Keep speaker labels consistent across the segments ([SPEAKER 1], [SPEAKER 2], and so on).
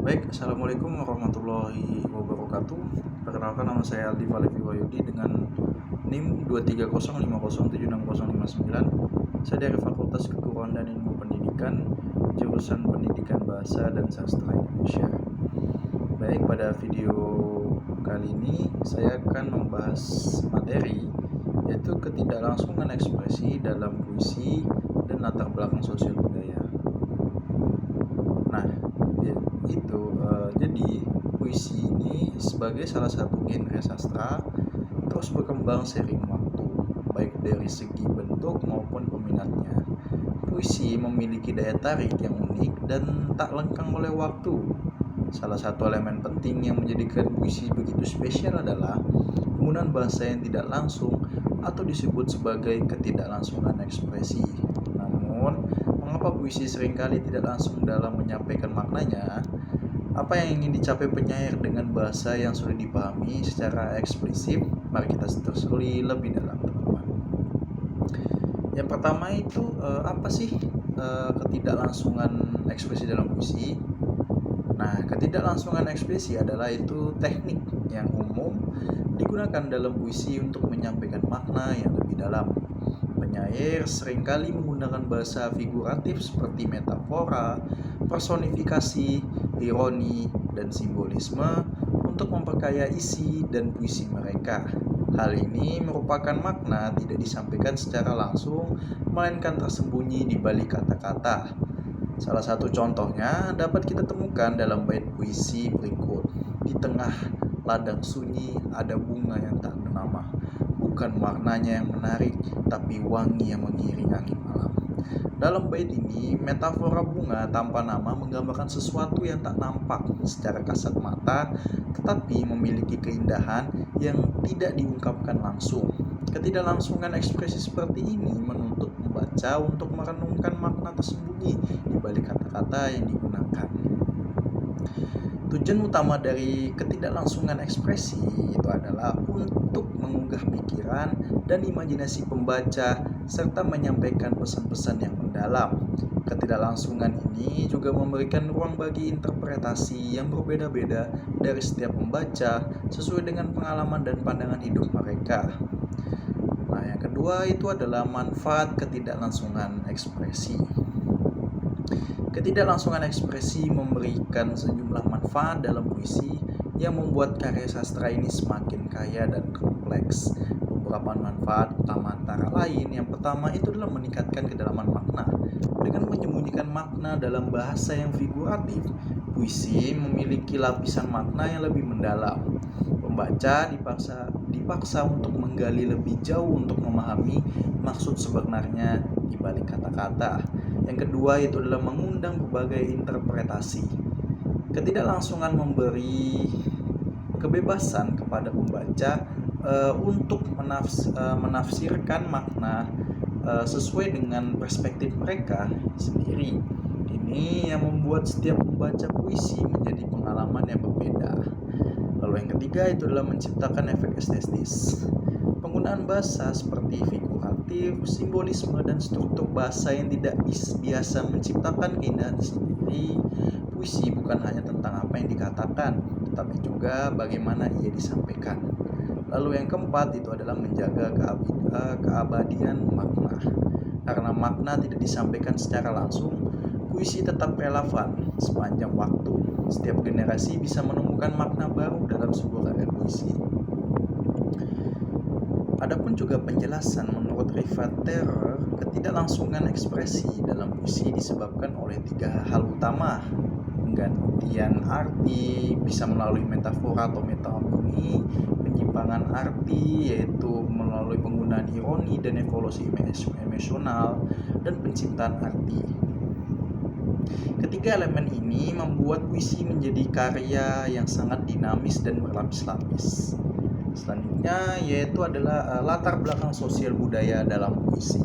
[SPEAKER 1] Baik, Assalamualaikum warahmatullahi wabarakatuh. Perkenalkan, nama saya Aldi Falevi Wahyudi dengan NIM 23050760059. Saya dari Fakultas Keguruan dan Ilmu Pendidikan, jurusan Pendidikan Bahasa dan Sastra Indonesia. Baik, pada video kali ini saya akan membahas materi yaitu ketidaklangsungan ekspresi dalam puisi dan latar belakang sosial budaya. Nah, jadi puisi ini sebagai salah satu genre sastra terus berkembang seiring waktu, baik dari segi bentuk maupun peminatnya. Puisi memiliki daya tarik yang unik dan tak lekang oleh waktu. Salah satu elemen penting yang menjadikan puisi begitu spesial adalah penggunaan bahasa yang tidak langsung atau disebut sebagai ketidaklangsungan ekspresi. Namun, mengapa puisi seringkali tidak langsung dalam menyampaikan maknanya? Apa yang ingin dicapai penyair dengan bahasa yang sudah dipahami secara eksplisit? Mari kita telusuri lebih dalam, teman-teman. Yang pertama itu apa sih ketidaklangsungan ekspresi dalam puisi? Nah, ketidaklangsungan ekspresi adalah itu teknik yang umum digunakan dalam puisi untuk menyampaikan makna yang lebih dalam. Penyair seringkali menggunakan bahasa figuratif seperti metafora, personifikasi, ironi, dan simbolisme untuk memperkaya isi dan puisi mereka. Hal ini merupakan makna tidak disampaikan secara langsung, melainkan tersembunyi di balik kata-kata. Salah satu contohnya dapat kita temukan dalam bait puisi berikut. Di tengah ladang sunyi ada bunga yang tak bernama. Bukan warnanya yang menarik, tapi wangi yang mengiring angin malam. Dalam bait ini, metafora bunga tanpa nama menggambarkan sesuatu yang tak nampak secara kasat mata, tetapi memiliki keindahan yang tidak diungkapkan langsung. Ketidaklangsungan ekspresi seperti ini menuntut membaca untuk merenungkan makna tersembunyi di balik kata-kata yang digunakan. Tujuan utama dari ketidaklangsungan ekspresi itu adalah untuk mengunggah pikiran dan imajinasi pembaca serta menyampaikan pesan-pesan yang mendalam. Ketidaklangsungan ini juga memberikan ruang bagi interpretasi yang berbeda-beda dari setiap pembaca sesuai dengan pengalaman dan pandangan hidup mereka. Nah, yang kedua itu adalah manfaat ketidaklangsungan ekspresi. Ketidaklangsungan ekspresi memberikan sejumlah manfaat dalam puisi yang membuat karya sastra ini semakin kaya dan kompleks. Beberapa manfaat utama antara lain, yang pertama itu adalah meningkatkan kedalaman makna. Dengan menyembunyikan makna dalam bahasa yang figuratif, puisi memiliki lapisan makna yang lebih mendalam. Pembaca dipaksa untuk menggali lebih jauh untuk memahami maksud sebenarnya di balik kata-kata. Yang kedua itu adalah mengundang berbagai interpretasi. Ketidaklangsungan memberi kebebasan kepada pembaca untuk menafsirkan makna sesuai dengan perspektif mereka sendiri. Ini yang membuat setiap pembaca puisi menjadi pengalaman yang berbeda. Lalu yang ketiga itu adalah menciptakan efek estetis. Penggunaan bahasa seperti figuratif, simbolisme, dan struktur bahasa yang tidak biasa menciptakan keindahan sendiri. Puisi bukan hanya tentang apa yang dikatakan, tetapi juga bagaimana ia disampaikan. Lalu yang keempat itu adalah menjaga keabadian makna. Karena makna tidak disampaikan secara langsung, puisi tetap relevan sepanjang waktu. Setiap generasi bisa menemukan makna baru dalam sebuah karya puisi. Adapun juga penjelasan menurut Rivater, ketidaklangsungan ekspresi dalam puisi disebabkan oleh tiga hal utama. Penggantian arti bisa melalui metafora atau metaomni, penyimpangan arti yaitu melalui penggunaan ironi dan evolusi emosional, dan penciptaan arti. Ketiga elemen ini membuat puisi menjadi karya yang sangat dinamis dan berlapis-lapis. Selanjutnya yaitu adalah latar belakang sosial budaya dalam puisi.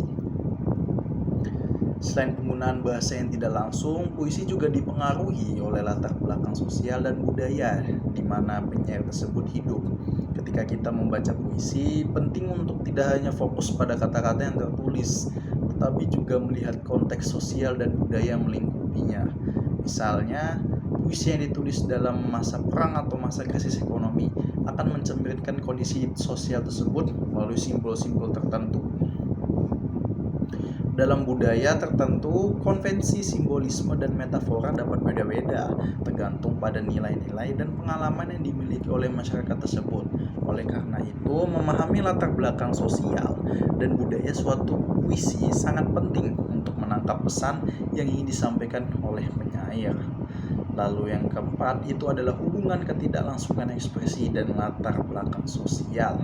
[SPEAKER 1] Selain penggunaan bahasa yang tidak langsung, puisi juga dipengaruhi oleh latar belakang sosial dan budaya di mana penyair tersebut hidup. Ketika kita membaca puisi, penting untuk tidak hanya fokus pada kata-kata yang tertulis, tetapi juga melihat konteks sosial dan budaya melingkupinya. Misalnya, Puisi yang ditulis dalam masa perang atau masa krisis ekonomi akan mencerminkan kondisi sosial tersebut melalui simbol-simbol tertentu. Dalam budaya tertentu, konvensi simbolisme dan metafora dapat beda-beda, tergantung pada nilai-nilai dan pengalaman yang dimiliki oleh masyarakat tersebut. Oleh karena itu, memahami latar belakang sosial dan budaya suatu puisi sangat penting untuk menangkap pesan yang ingin disampaikan oleh penyair. Lalu yang keempat, itu adalah hubungan ketidaklangsungan ekspresi dan latar belakang sosial.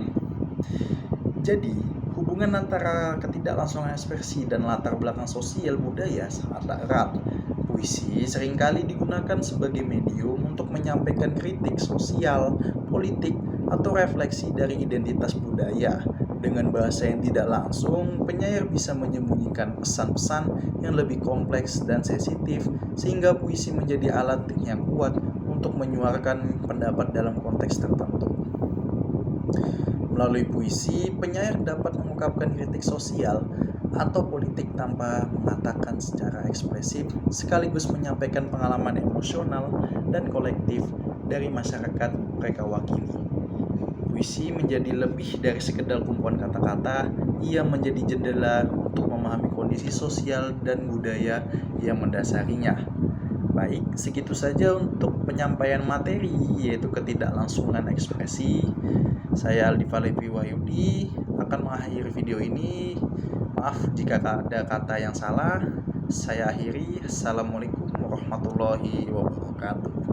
[SPEAKER 1] Jadi, hubungan antara ketidaklangsungan ekspresi dan latar belakang sosial budaya sangat erat. Puisi seringkali digunakan sebagai medium untuk menyampaikan kritik sosial, politik, atau refleksi dari identitas budaya. Dengan bahasa yang tidak langsung, penyair bisa menyembunyikan pesan-pesan yang lebih kompleks dan sensitif, sehingga puisi menjadi alat yang kuat untuk menyuarakan pendapat dalam konteks tertentu. Melalui puisi, penyair dapat mengungkapkan kritik sosial atau politik tanpa mengatakan secara ekspresif, sekaligus menyampaikan pengalaman emosional dan kolektif dari masyarakat mereka wakili. Puisi menjadi lebih dari sekedar kumpulan kata-kata, ia menjadi jendela untuk memahami kondisi sosial dan budaya yang mendasarinya. Baik, segitu saja untuk penyampaian materi, yaitu ketidaklangsungan ekspresi. Saya Aldi Falevi Wahyudi akan mengakhiri video ini. Maaf jika ada kata yang salah. Saya akhiri. Assalamualaikum warahmatullahi wabarakatuh.